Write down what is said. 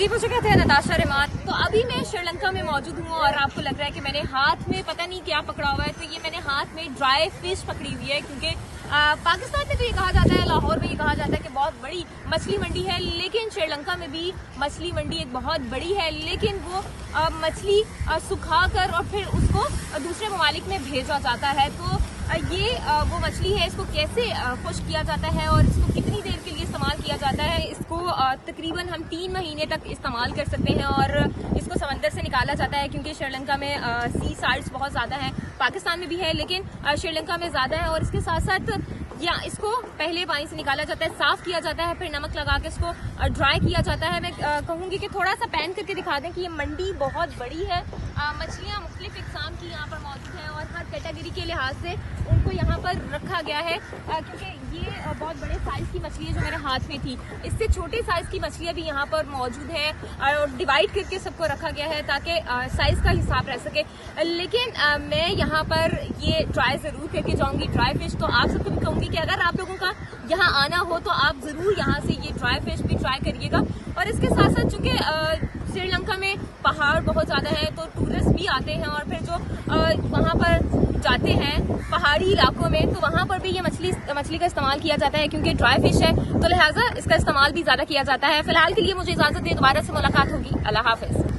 जी, मुझे कहते हैं नताशा रहमान। तो अभी मैं श्रीलंका में मौजूद हूँ और आपको लग रहा है कि मैंने हाथ में पता नहीं क्या पकड़ा हुआ है। तो ये मैंने हाथ में ड्राई फिश पकड़ी हुई है, क्योंकि पाकिस्तान में तो ये कहा जाता है, लाहौर में ये कहा जाता है कि बहुत बड़ी मछली मंडी है, लेकिन श्रीलंका में भी मछली मंडी एक बहुत बड़ी है, लेकिन वो मछली सुखा कर और फिर उसको दूसरे ममालिक में भेजा जाता है। तो ये वो मछली है, इसको कैसे खुश्क किया जाता है और इसको कितनी देर के लिए इस्तेमाल किया जाता है, इसको तकरीबन हम 3 महीने तक इस्तेमाल कर सकते हैं। और इसको समंदर से निकाला जाता है, क्योंकि श्रीलंका में सी साइड्स बहुत ज़्यादा हैं, पाकिस्तान में भी है लेकिन श्रीलंका में ज़्यादा है। और इसके साथ साथ या इसको पहले पानी से निकाला जाता है, साफ़ किया जाता है, फिर नमक लगा के इसको ड्राई किया जाता है। मैं कहूँगी कि थोड़ा सा पैन करके दिखा दें कि ये मंडी बहुत बड़ी है, मछलियाँ मुख्तलिफ इक़साम की यहाँ पर मौजूद हैं और हर कैटेगरी के लिहाज से उनको यहाँ पर रखा गया है, क्योंकि ये बहुत बड़े साइज़ की मछली है जो मेरे हाथ में थी। इससे छोटे साइज़ की मछलियाँ भी यहाँ पर मौजूद है और डिवाइड करके सबको रखा गया है ताकि साइज़ का हिसाब रह सके। लेकिन मैं यहाँ पर ये ट्राई ज़रूर करके जाऊँगी, ड्राई फिश। तो आप सबको भी कहूँगी कि अगर आप लोगों का यहाँ आना हो तो आप ज़रूर यहाँ से ये ड्राई फिश भी ट्राई करिएगा। और इसके साथ साथ चूँकि श्रीलंका में पहाड़ बहुत ज़्यादा है, तो टूरिस्ट भी आते हैं और फिर जो वहाँ पर जाते हैं पहाड़ी इलाकों में, तो वहाँ पर भी ये मछली का इस्तेमाल किया जाता है, क्योंकि ड्राई फिश है तो लिहाजा इसका इस्तेमाल भी ज़्यादा किया जाता है। फिलहाल के लिए मुझे इजाज़त दें, दोबारा से मुलाकात होगी। अल्लाह हाफ़िज़।